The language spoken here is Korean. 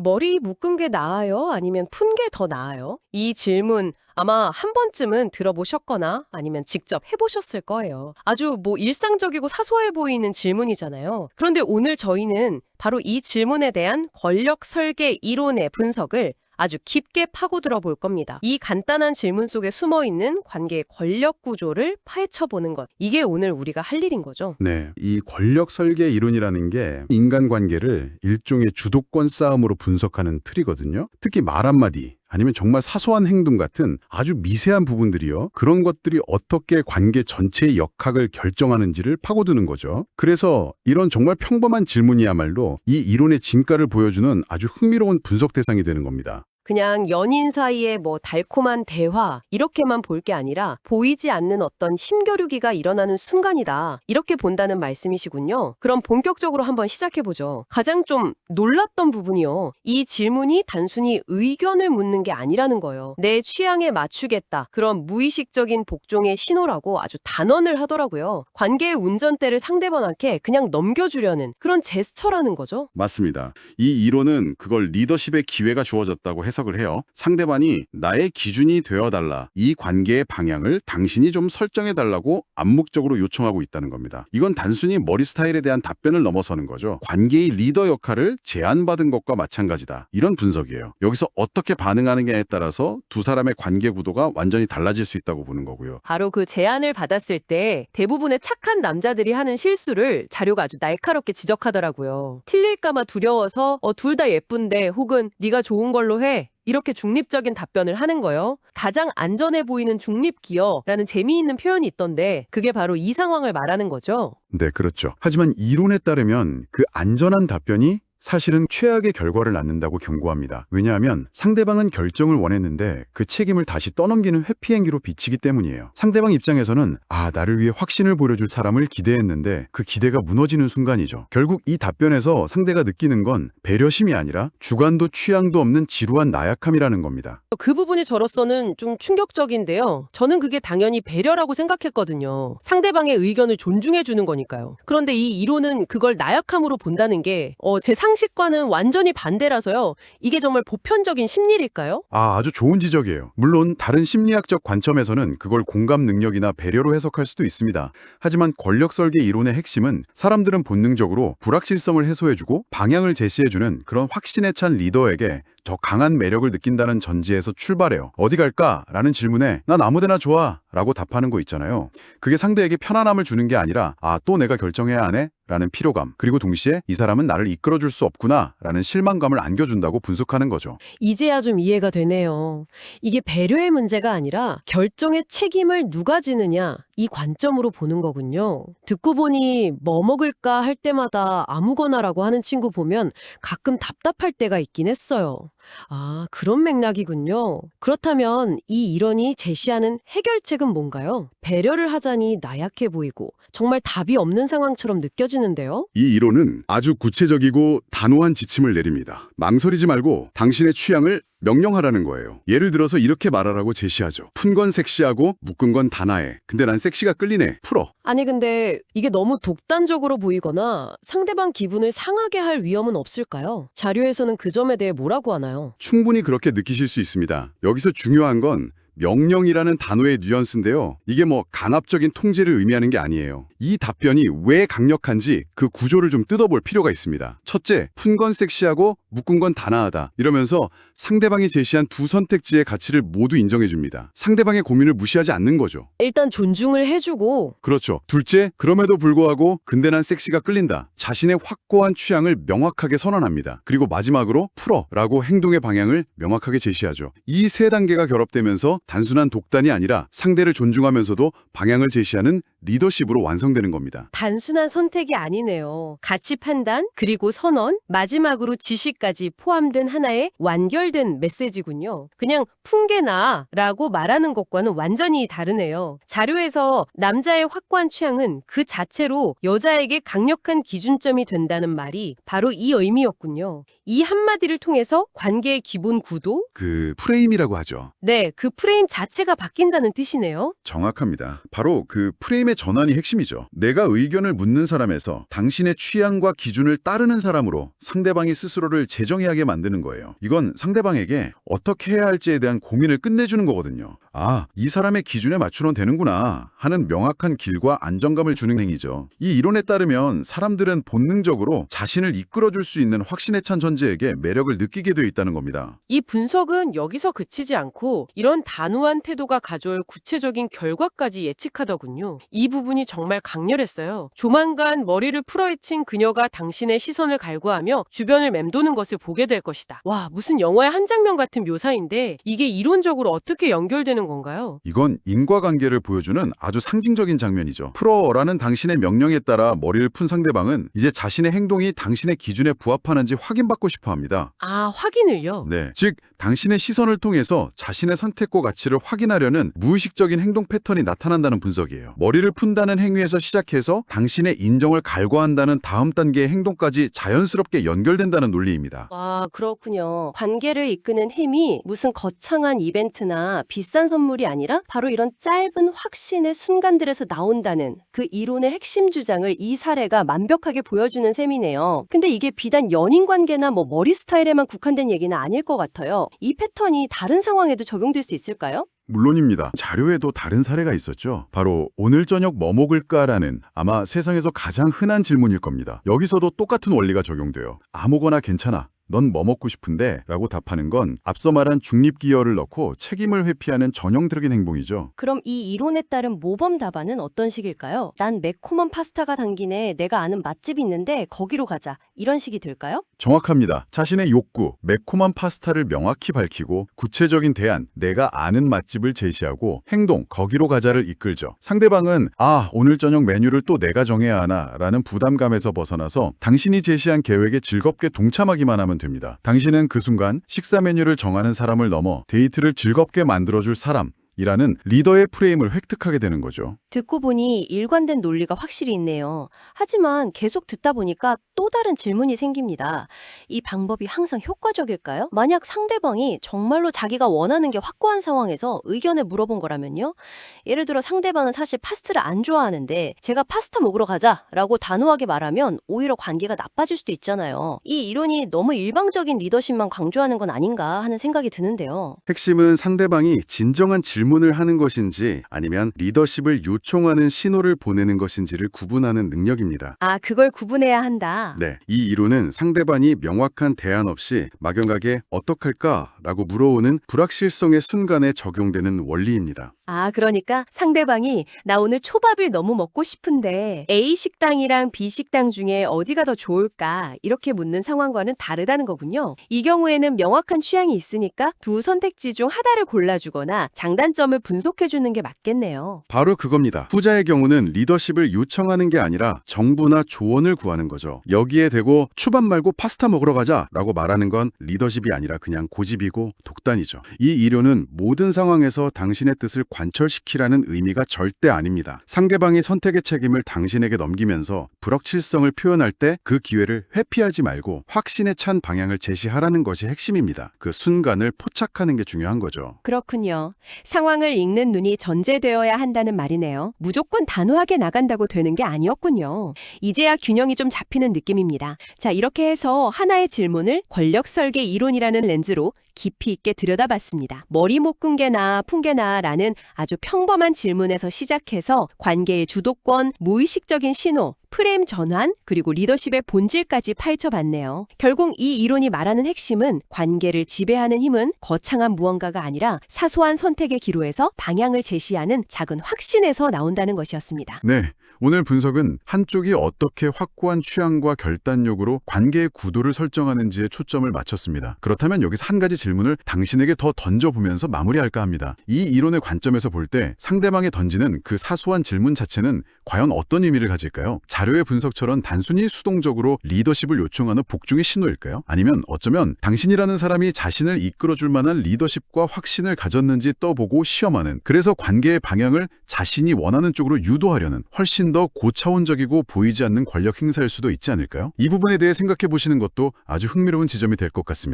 머리 묶은 게 나아요? 아니면 푼 게 더 나아요? 이 질문 아마 한 번쯤은 들어보셨거나 아니면 직접 해보셨을 거예요. 아주 일상적이고 사소해 보이는 질문이잖아요. 그런데 오늘 저희는 바로 이 질문에 대한 권력 설계 이론의 분석을 아주 깊게 파고들어 볼 겁니다. 이 간단한 질문 속에 숨어 있는 관계의 권력 구조를 파헤쳐 보는 것. 이게 오늘 우리가 할 일인 거죠. 네, 이 권력 설계 이론이라는 게 인간관계를 일종의 주도권 싸움으로 분석하는 틀이거든요. 특히 말 한마디 아니면 정말 사소한 행동 같은 아주 미세한 부분들이요. 그런 것들이 어떻게 관계 전체의 역학을 결정하는지를 파고드는 거죠. 그래서 이런 정말 평범한 질문이야말로 이 이론의 진가를 보여주는 아주 흥미로운 분석 대상이 되는 겁니다. 그냥 연인 사이의 달콤한 대화 이렇게만 볼 게 아니라 보이지 않는 어떤 힘겨루기가 일어나는 순간이다. 이렇게 본다는 말씀이시군요. 그럼 본격적으로 한번 시작해보죠. 가장 좀 놀랐던 부분이요. 이 질문이 단순히 의견을 묻는 게 아니라는 거예요. 내 취향에 맞추겠다. 그런 무의식적인 복종의 신호라고 아주 단언을 하더라고요. 관계의 운전대를 상대방한테 그냥 넘겨주려는 그런 제스처라는 거죠. 맞습니다. 이 이론은 그걸 리더십의 기회가 주어졌다고 해석을 해요. 상대방이 나의 기준이 되어달라. 이 관계의 방향을 당신이 좀 설정해달라고 암묵적으로 요청하고 있다는 겁니다. 이건 단순히 머리 스타일에 대한 답변을 넘어서는 거죠. 관계의 리더 역할을 제안받은 것과 마찬가지다. 이런 분석이에요. 여기서 어떻게 반응하느냐에 따라서 두 사람의 관계 구도가 완전히 달라질 수 있다고 보는 거고요. 바로 그 제안을 받았을 때 대부분의 착한 남자들이 하는 실수를 자료가 아주 날카롭게 지적하더라고요. 틀릴까봐 두려워서 둘 다 예쁜데 혹은 네가 좋은 걸로 해. 이렇게 중립적인 답변을 하는 거예요. 가장 안전해 보이는 중립 기여라는 재미있는 표현이 있던데 그게 바로 이 상황을 말하는 거죠. 네, 그렇죠. 하지만 이론에 따르면 그 안전한 답변이 사실은 최악의 결과를 낳는다고 경고합니다. 왜냐하면 상대방은 결정을 원했는데 그 책임을 다시 떠넘기는 회피행위로 비치기 때문이에요. 상대방 입장에서는 나를 위해 확신을 보여줄 사람을 기대했는데 그 기대가 무너지는 순간이죠. 결국 이 답변에서 상대가 느끼는 건 배려심이 아니라 주관도 취향도 없는 지루한 나약함이라는 겁니다. 그 부분이 저로서는 좀 충격적인데요. 저는 그게 당연히 배려라고 생각했거든요. 상대방의 의견을 존중해 주는 거니까요. 그런데 이 이론은 그걸 나약함으로 본다는 게 제 상식과는 완전히 반대라서요. 이게 정말 보편적인 심리일까요? 아주 좋은 지적이에요. 물론 다른 심리학적 관점에서는 그걸 공감 능력이나 배려로 해석할 수도 있습니다. 하지만 권력 설계 이론의 핵심은 사람들은 본능적으로 불확실성을 해소해주고 방향을 제시해주는 그런 확신에 찬 리더에게 더 강한 매력을 느낀다는 전제에서 출발해요. 어디 갈까? 라는 질문에 난 아무데나 좋아 라고 답하는 거 있잖아요. 그게 상대에게 편안함을 주는 게 아니라 또 내가 결정해야 하네? 라는 피로감, 그리고 동시에 이 사람은 나를 이끌어줄 수 없구나 라는 실망감을 안겨준다고 분석하는 거죠. 이제야 좀 이해가 되네요. 이게 배려의 문제가 아니라 결정의 책임을 누가 지느냐 이 관점으로 보는 거군요. 듣고 보니 뭐 먹을까 할 때마다 아무거나라고 하는 친구 보면 가끔 답답할 때가 있긴 했어요. 그런 맥락이군요. 그렇다면 이 이론이 제시하는 해결책은 뭔가요? 배려를 하자니 나약해 보이고 정말 답이 없는 상황처럼 느껴지는데요. 이 이론은 아주 구체적이고 단호한 지침을 내립니다. 망설이지 말고 당신의 취향을 명령하라는 거예요. 예를 들어서 이렇게 말하라고 제시하죠. 푼 건 섹시하고 묶은 건 단아해. 근데 난 섹시가 끌리네. 풀어. 아니 근데 이게 너무 독단적으로 보이거나 상대방 기분을 상하게 할 위험은 없을까요? 자료에서는 그 점에 대해 뭐라고 하나요? 충분히 그렇게 느끼실 수 있습니다. 여기서 중요한 건 명령이라는 단어의 뉘앙스인데요. 이게 강압적인 통제를 의미하는 게 아니에요. 이 답변이 왜 강력한지 그 구조를 좀 뜯어볼 필요가 있습니다. 첫째, 푼 건 섹시하고 묶은 건 단아하다. 이러면서 상대방이 제시한 두 선택지의 가치를 모두 인정해줍니다. 상대방의 고민을 무시하지 않는 거죠. 일단 존중을 해주고 그렇죠. 둘째, 그럼에도 불구하고 근데 난 섹시가 끌린다. 자신의 확고한 취향을 명확하게 선언합니다. 그리고 마지막으로 풀어라고 행동의 방향을 명확하게 제시하죠. 이 세 단계가 결합되면서 단순한 독단이 아니라 상대를 존중하면서도 방향을 제시하는 리더십으로 완성되는 겁니다. 단순한 선택이 아니네요. 가치 판단, 그리고 선언, 마지막으로 지시까지 포함된 하나의 완결된 메시지군요. 그냥 풍계나 라고 말하는 것과는 완전히 다르네요. 자료에서 남자의 확고한 취향은 그 자체로 여자에게 강력한 기준점이 된다는 말이 바로 이 의미였군요. 이 한마디를 통해서 관계의 기본 구도? 그 프레임이라고 하죠. 네, 그 프레임 자체가 바뀐다는 뜻이네요. 정확합니다. 바로 그 프레임의 핵심의 전환이 핵심이죠. 내가 의견을 묻는 사람에서 당신의 취향과 기준을 따르는 사람으로 상대방이 스스로를 재정의하게 만드는 거예요. 이건 상대방에게 어떻게 해야 할지에 대한 고민을 끝내주는 거거든요. 아, 이 사람의 기준에 맞추면 되는구나 하는 명확한 길과 안정감을 주는 행위죠. 이 이론에 따르면 사람들은 본능적으로 자신을 이끌어줄 수 있는 확신에 찬 존재에게 매력을 느끼게 되어 있다는 겁니다. 이 분석은 여기서 그치지 않고 이런 단호한 태도가 가져올 구체적인 결과까지 예측하더군요. 이 부분이 정말 강렬했어요. 조만간 머리를 풀어헤친 그녀가 당신의 시선을 갈구하며 주변을 맴도는 것을 보게 될 것이다. 와, 무슨 영화의 한 장면 같은 묘사인데 이게 이론적으로 어떻게 연결되는 건가요? 이건 인과관계를 보여주는 아주 상징적인 장면이죠. 풀어라는 당신의 명령에 따라 머리를 푼 상대방은 이제 자신의 행동이 당신의 기준에 부합하는지 확인받고 싶어 합니다. 아, 확인을요? 네, 즉 당신의 시선을 통해서 자신의 선택과 가치를 확인하려는 무의식적인 행동 패턴이 나타난다는 분석이에요. 머리를 푼다는 행위에서 시작해서 당신의 인정을 갈구한다는 다음 단계의 행동까지 자연스럽게 연결된다는 논리입니다. 아, 그렇군요. 관계를 이끄는 힘이 무슨 거창한 이벤트나 비싼 선물이 아니라 바로 이런 짧은 확신의 순간들에서 나온다는 그 이론의 핵심 주장을 이 사례가 완벽하게 보여주는 셈이네요. 근데 이게 비단 연인 관계나 뭐 머리 스타일에만 국한된 얘기는 아닐 것 같아요. 이 패턴이 다른 상황에도 적용될 수 있을까요? 물론입니다. 자료에도 다른 사례가 있었죠. 바로 오늘 저녁 뭐 먹을까라는 아마 세상에서 가장 흔한 질문일 겁니다. 여기서도 똑같은 원리가 적용돼요. 아무거나 괜찮아. 넌 뭐 먹고 싶은데? 라고 답하는 건 앞서 말한 중립기여를 넣고 책임을 회피하는 전형적인 행동이죠. 그럼 이 이론에 따른 모범 답안은 어떤 식일까요? 난 매콤한 파스타가 당기네. 내가 아는 맛집이 있는데 거기로 가자. 이런 식이 될까요? 정확합니다. 자신의 욕구, 매콤한 파스타를 명확히 밝히고 구체적인 대안, 내가 아는 맛집을 제시하고 행동, 거기로 가자를 이끌죠. 상대방은 아, 오늘 저녁 메뉴를 또 내가 정해야 하나 라는 부담감에서 벗어나서 당신이 제시한 계획에 즐겁게 동참하기만 하면 됩니다. 당신은 그 순간 식사 메뉴를 정하는 사람을 넘어 데이트를 즐겁게 만들어줄 사람이라는 리더의 프레임을 획득하게 되는 거죠. 듣고 보니 일관된 논리가 확실히 있네요. 하지만 계속 듣다 보니까 또 다른 질문이 생깁니다. 이 방법이 항상 효과적일까요? 만약 상대방이 정말로 자기가 원하는 게 확고한 상황에서 의견을 물어본 거라면요? 예를 들어 상대방은 사실 파스타를 안 좋아하는데 제가 파스타 먹으러 가자라고 단호하게 말하면 오히려 관계가 나빠질 수도 있잖아요. 이 이론이 너무 일방적인 리더십만 강조하는 건 아닌가 하는 생각이 드는데요. 핵심은 상대방이 진정한 질문을 하는 것인지 아니면 리더십을 요청하는 신호를 보내는 것인지를 구분하는 능력입니다. 아, 그걸 구분해야 한다. 네, 이 이론은 상대방이 명확한 대안 없이 막연하게 어떡할까라고 물어오는 불확실성의 순간에 적용되는 원리입니다. 아, 그러니까 상대방이 나 오늘 초밥을 너무 먹고 싶은데 A 식당이랑 B 식당 중에 어디가 더 좋을까? 이렇게 묻는 상황과는 다르다는 거군요. 이 경우에는 명확한 취향이 있으니까 두 선택지 중 하나를 골라주거나 장단점을 분석해주는 게 맞겠네요. 바로 그겁니다. 후자의 경우는 리더십을 요청하는 게 아니라 정보나 조언을 구하는 거죠. 여기에 대고 초밥 말고 파스타 먹으러 가자라고 말하는 건 리더십이 아니라 그냥 고집이고 독단이죠. 이 이론은 모든 상황에서 당신의 뜻을 관철시키라는 의미가 절대 아닙니다. 상대방의 선택의 책임을 당신에게 넘기면서 불확실성을 표현할 때 그 기회를 회피하지 말고 확신에 찬 방향을 제시하라는 것이 핵심입니다. 그 순간을 포착하는 게 중요한 거죠. 그렇군요. 상황을 읽는 눈이 전제되어야 한다는 말이네요. 무조건 단호하게 나간다고 되는 게 아니었군요. 이제야 균형이 좀 잡히는 느낌입니다. 자, 이렇게 해서 하나의 질문을 권력 설계 이론이라는 렌즈로 깊이 있게 들여다봤습니다. 머리 묶은 게나 푼 게나라는 아주 평범한 질문에서 시작해서 관계의 주도권, 무의식적인 신호, 프레임 전환, 그리고 리더십의 본질까지 파헤쳐봤네요. 결국 이 이론이 말하는 핵심은 관계를 지배하는 힘은 거창한 무언가가 아니라 사소한 선택의 기로에서 방향을 제시하는 작은 확신에서 나온다는 것이었습니다. 네. 오늘 분석은 한쪽이 어떻게 확고한 취향과 결단력으로 관계의 구도를 설정하는지에 초점을 맞췄습니다. 그렇다면 여기서 한 가지 질문을 당신에게 더 던져보면서 마무리할까 합니다. 이 이론의 관점에서 볼 때 상대방에 던지는 그 사소한 질문 자체는 과연 어떤 의미를 가질까요? 자료의 분석처럼 단순히 수동적으로 리더십을 요청하는 복종의 신호일까요? 아니면 어쩌면 당신이라는 사람이 자신을 이끌어줄 만한 리더십과 확신을 가졌는지 떠보고 시험하는, 그래서 관계의 방향을 자신이 원하는 쪽으로 유도하려는 훨씬 더 고차원적이고 보이지 않는 권력 행사일 수도 있지 않을까요? 이 부분에 대해 생각해 보시는 것도 아주 흥미로운 지점이 될 것 같습니다.